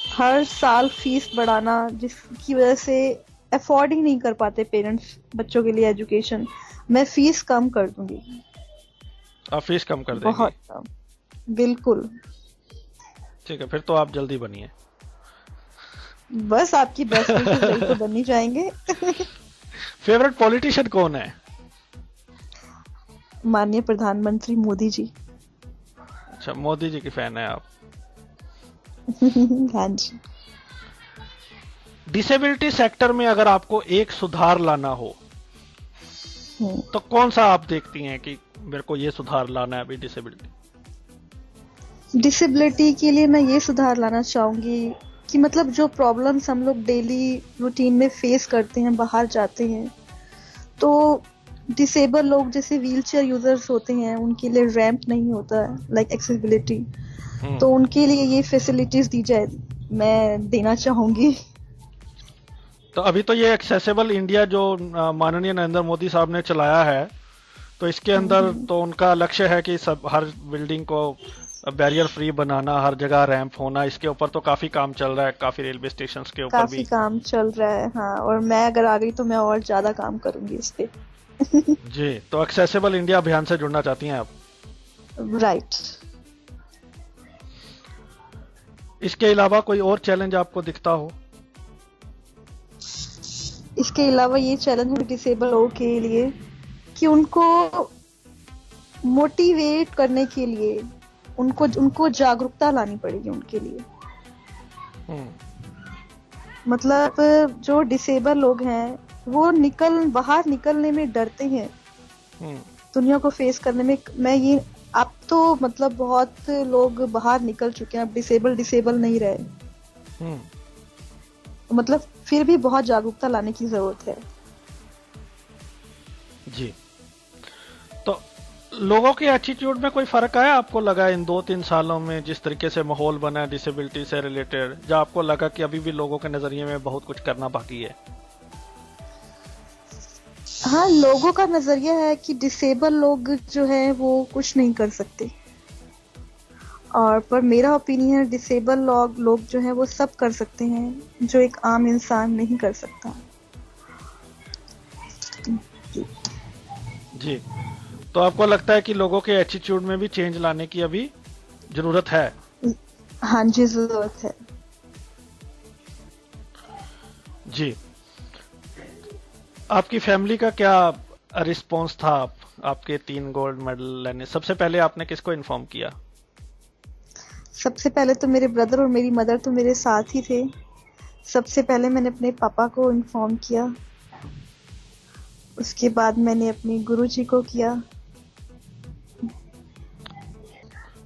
हर साल फीस बढ़ाना, जिसकी वजह से अफोर्ड ही नहीं कर पाते पेरेंट्स बच्चों के लिए एजुकेशन। मैं फीस कम कर दूंगी, आप फीस कम कर देंगे? बहुत कम, बिल्कुल। ठीक है, फिर तो आप जल्दी बनिए। बस आपकी बेस्ट विशेस रही तो बननी जाएंगे। फेवरेट पॉलिटिशियन कौन है? माननीय प्रधानमंत्री मोदी जी। अच्छा, मोदी जी की फैन है आप? हाँ जी। डिसेबिलिटी सेक्टर में अगर आपको एक सुधार लाना हो, तो कौन सा आप देखती हैं कि मेरे को ये सुधार लाना है अभी डिसेबिलिटी के लिए? मैं ये सुधार लाना चाहूंगी कि मतलब जो प्रॉब्लम्स हम लोग डेली रूटीन में फेस करते हैं, बाहर जाते हैं, तो डिसेबल लोग जैसे व्हीलचेयर यूजर्स होते हैं, उनके लिए रैंप नहीं होता है, लाइक एक्सेसिबिलिटी, तो उनके लिए ये फैसिलिटीज दी जाए, मैं देना चाहूंगी। तो अभी तो ये एक्सेसिबल इंडिया जो माननीय नरेंद्र मोदी साहब ने चलाया है, तो इसके अंदर तो उनका लक्ष्य है कि सब हर बिल्डिंग को बैरियर फ्री बनाना, हर जगह रैंप होना। इसके ऊपर तो काफी काम चल रहा है, काफी रेलवे स्टेशन के ऊपर भी काफी काम चल रहा है, हाँ। और मैं अगर आ गई तो मैं और ज्यादा काम करूंगी इस पे। जी। तो एक्सेसिबल इंडिया अभियान से जुड़ना चाहती हैं आप? राइट। इसके अलावा कोई और चैलेंज आपको दिखता हो? इसके अलावा ये चैलेंज है डिसेबल लोगों के लिए कि उनको मोटिवेट करने के लिए उनको जागरूकता लानी पड़ेगी उनके लिए। मतलब जो डिसेबल लोग हैं वो बाहर निकलने में डरते हैं, दुनिया को फेस करने में। मैं ये अब तो मतलब बहुत लोग बाहर निकल चुके हैं, अब डिसेबल नहीं रहे, मतलब फिर भी बहुत जागरूकता लाने की जरूरत है। जी। तो लोगों के एटीट्यूड में कोई फर्क आया आपको लगा इन 2-3 सालों में, जिस तरीके से माहौल बना है डिसेबिलिटी से रिलेटेड, जब आपको लगा कि अभी भी लोगों के नजरिए में बहुत कुछ करना बाकी है? हाँ, लोगों का नजरिया है कि डिसेबल लोग जो है वो कुछ नहीं कर सकते, और पर मेरा ओपिनियन है डिसेबल लोग जो है वो सब कर सकते हैं, जो एक आम इंसान नहीं कर सकता। जी। तो आपको लगता है कि लोगों के एटीट्यूड में भी चेंज लाने की अभी जरूरत है? हाँ जी, जरूरत है। जी। आपकी फैमिली का क्या रिस्पॉन्स था आपके 3 गोल्ड मेडल लेने? सबसे पहले आपने किसको इन्फॉर्म किया? सबसे पहले तो मेरे ब्रदर और मेरी मदर तो मेरे साथ ही थे। सबसे पहले मैंने अपने पापा को इन्फॉर्म किया, उसके बाद मैंने अपने गुरुजी को किया।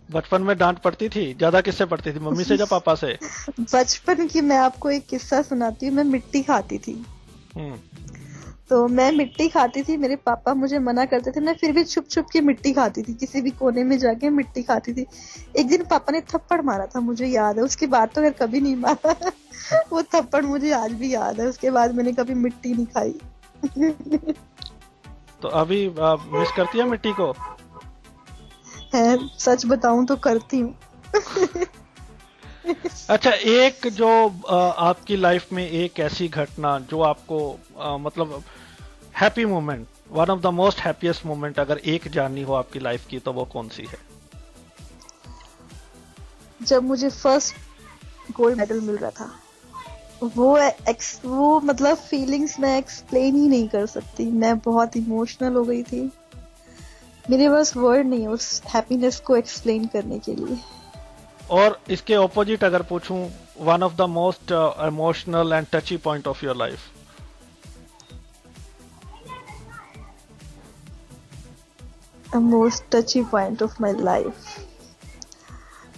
बचपन में डांट पड़ती थी? ज्यादा किससे पड़ती थी, मम्मी से या पापा से? बचपन की मैं आपको एक किस्सा सुनाती हूँ। मैं मिट्टी खाती थी, तो मैं मिट्टी खाती थी, मेरे पापा मुझे मना करते थे, मैं फिर भी छुप छुप के मिट्टी खाती थी, किसी भी कोने में जाके मिट्टी खाती थी। एक दिन पापा ने थप्पड़ मारा था, मुझे याद है, उसके बाद तो खैर कभी नहीं मारा। वो थप्पड़ मुझे आज भी याद है, उसके बाद मैंने कभी मिट्टी नहीं खाई। तो अभी आप मिस करती है मिट्टी को? है, सच बताऊं तो करती हूँ। अच्छा, एक जो आपकी लाइफ में एक ऐसी घटना जो आपको मतलब happy moment, one of the most happiest moment अगर एक जाननी हो आपकी लाइफ की, तो वो कौन सी है? जब मुझे फर्स्ट गोल्ड मेडल मिल रहा था, वो मतलब फीलिंग्स मैं एक्सप्लेन ही नहीं कर सकती। मैं बहुत इमोशनल हो गई थी, मेरे पास वर्ड नहीं है उस हैप्पीनेस को एक्सप्लेन करने के लिए। और इसके ऑपोजिट अगर पूछूं, one of the most emotional and टची point of your life? Most टची point of my life,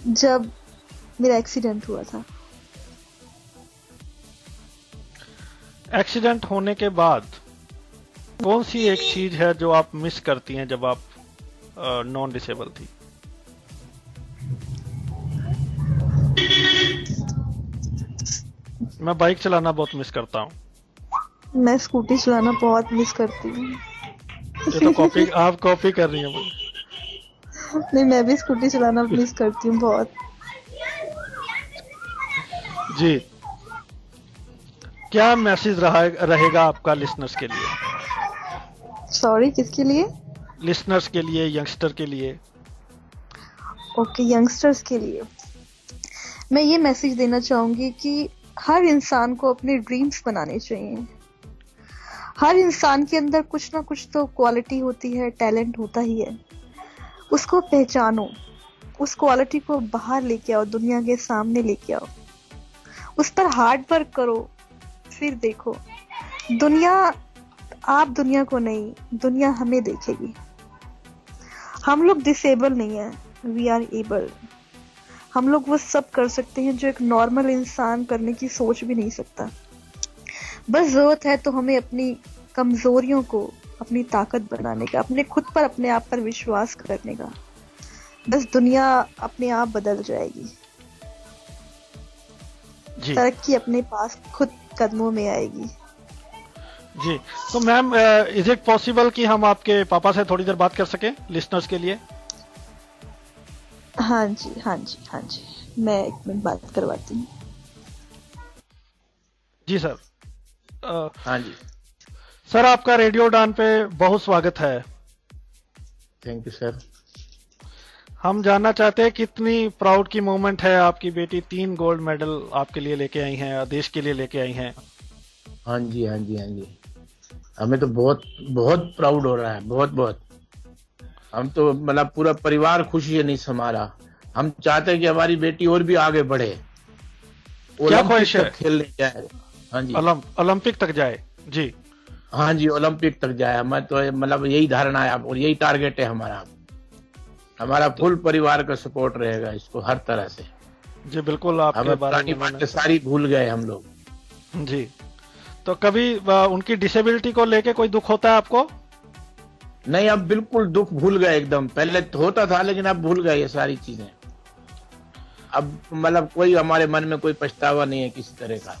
जब मेरा एक्सीडेंट हुआ था। एक्सीडेंट होने के बाद कौन सी एक चीज है जो आप मिस करती हैं जब आप नॉन डिसेबल थी? मैं बाइक चलाना बहुत मिस करता हूँ। मैं स्कूटी चलाना बहुत मिस करती हूँ। ये तो कॉपी आप कॉपी कर रही हैं। नहीं, मैं भी स्कूटी चलाना मिस करती हूँ बहुत। जी, क्या मैसेज रहेगा आपका लिसनर्स के लिए? सॉरी, किसके लिए? लिसनर्स के लिए, यंगस्टर के लिए। ओके, यंगस्टर्स के लिए मैं ये मैसेज देना चाहूंगी कि हर इंसान को अपने ड्रीम्स बनाने चाहिए। हर इंसान के अंदर कुछ ना कुछ तो क्वालिटी होती है, टैलेंट होता ही है। उसको पहचानो, उस क्वालिटी को बाहर लेके आओ, दुनिया के सामने लेके आओ, उस पर हार्ड वर्क करो, फिर देखो दुनिया, आप दुनिया को नहीं, दुनिया हमें देखेगी। हम लोग डिसेबल नहीं है, वी आर एबल। हम लोग वो सब कर सकते हैं जो एक नॉर्मल इंसान करने की सोच भी नहीं सकता। बस जरूरत है तो हमें अपनी कमजोरियों को अपनी ताकत बनाने का, अपने खुद पर, अपने आप पर विश्वास करने का। बस दुनिया अपने आप बदल जाएगी। जी, तरक्की अपने पास खुद कदमों में आएगी। जी। तो मैम, इज इट पॉसिबल कि हम आपके पापा से थोड़ी देर बात कर सकें लिसनर्स के लिए? हाँ जी, हाँ जी, हाँ जी, मैं एक मिनट बात करवाती हूँ। जी सर। हाँ जी सर, आपका रेडियो उड़ान पे बहुत स्वागत है। Thank you sir. हम जानना चाहते हैं कितनी प्राउड की मोमेंट है, आपकी बेटी 3 गोल्ड मेडल आपके लिए लेके आई हैं, देश के लिए लेके आई हैं। हाँ जी, हाँ जी, हाँ जी, हमें तो बहुत बहुत प्राउड हो रहा है, बहुत बहुत। हम तो मतलब पूरा परिवार खुशी है नहीं समा रहा। हम चाहते हैं कि हमारी बेटी और भी आगे बढ़े, क्या ख्वाहिश है? खेलने जाए। हाँ जी, ओलंपिक तक जाए। जी, हाँ जी, ओलंपिक तक जाए। हमें तो मतलब यही धारणा है और यही टारगेट है हमारा। हमारा फुल परिवार का सपोर्ट रहेगा इसको हर तरह से। जी बिल्कुल, आपके बारे में सारी भूल गए हम लोग। जी, तो कभी उनकी डिसेबिलिटी को लेके कोई दुख होता है आपको? नहीं, अब बिल्कुल दुख भूल गए एकदम। पहले तो होता था लेकिन अब भूल गए ये सारी चीजें। अब मतलब कोई हमारे मन में कोई पछतावा नहीं है किसी तरह का।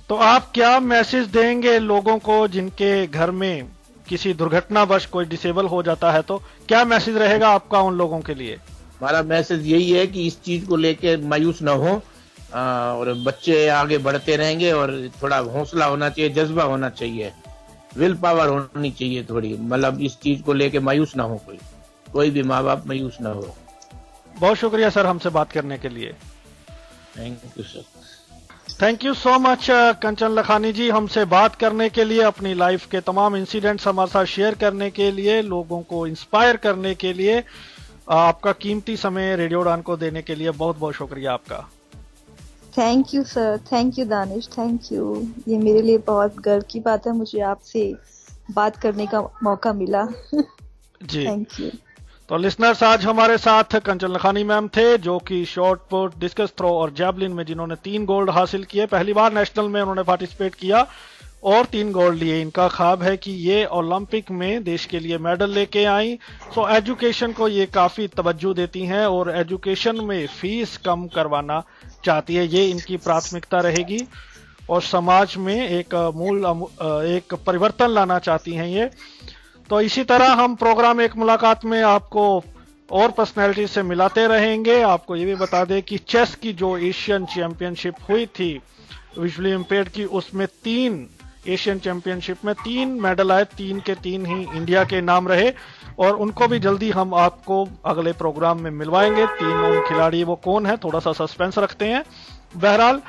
तो आप क्या मैसेज देंगे लोगों को जिनके घर में किसी दुर्घटनावश कोई डिसेबल हो जाता है, तो क्या मैसेज रहेगा आपका उन लोगों के लिए? हमारा मैसेज यही है कि इस चीज को लेके मायूस न हो और बच्चे आगे बढ़ते रहेंगे और थोड़ा हौसला होना चाहिए, जज्बा होना चाहिए, विल पावर होनी चाहिए थोड़ी। मतलब इस चीज को लेके मायूस ना हो, कोई भी माँ बाप मायूस ना हो। बहुत शुक्रिया सर हमसे बात करने के लिए। Thank you sir. Thank you so much Kanchan Lakhani ji, हमसे बात करने के लिए, अपनी लाइफ के तमाम इंसिडेंट्स हमारे साथ शेयर करने के लिए, लोगों को इंस्पायर करने के लिए, आपका कीमती समय रेडियो उड़ान को देने के लिए बहुत बहुत शुक्रिया आपका। Thank you sir, thank you Danish, thank you. ये मेरे लिए बहुत गर्व की बात है, मुझे आपसे बात करने का मौका मिला। जी थैंक यू। तो लिसनर्स, आज हमारे साथ कंचन लखानी मैम थे, जो कि शॉर्ट पुट, डिस्कस थ्रो और जैवलिन में जिन्होंने 3 गोल्ड हासिल किए। पहली बार नेशनल में उन्होंने पार्टिसिपेट किया और 3 गोल्ड लिए। इनका ख्वाब है कि ये ओलंपिक में देश के लिए मेडल लेके आई। सो एजुकेशन को ये काफी तवज्जो देती हैं और एजुकेशन में फीस कम करवाना चाहती है, ये इनकी प्राथमिकता रहेगी और समाज में एक परिवर्तन लाना चाहती हैं ये। तो इसी तरह हम प्रोग्राम एक मुलाकात में आपको और पर्सनैलिटी से मिलाते रहेंगे। आपको ये भी बता दें कि चेस की जो एशियन चैंपियनशिप हुई थी विजुअली इम्पेयर्ड की, उसमें 3 एशियन चैंपियनशिप में 3 मेडल आए, 3 के 3 ही इंडिया के नाम रहे और उनको भी जल्दी हम आपको अगले प्रोग्राम में मिलवाएंगे। 3 खिलाड़ी वो कौन है, थोड़ा सा सस्पेंस रखते हैं। बहरहाल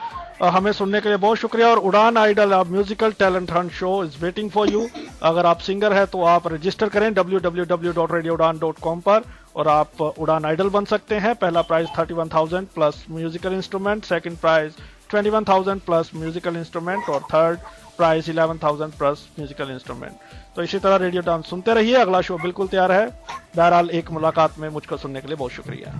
हमें सुनने के लिए बहुत शुक्रिया। और Udaan idol musical talent hunt show is waiting for you. अगर आप सिंगर है तो आप रजिस्टर करें www.radioudan.com पर और आप उड़ान आइडल बन सकते हैं। पहला prize 31,000 plus musical instrument, second prize 21,000 plus musical instrument और third prize 11,000 plus musical instrument. तो इसी तरह रेडियो डान सुनते रहिए। अगला शो बिल्कुल तैयार है। बहरहाल एक मुलाकात में मुझको सुनने के लिए बहुत शुक्रिया।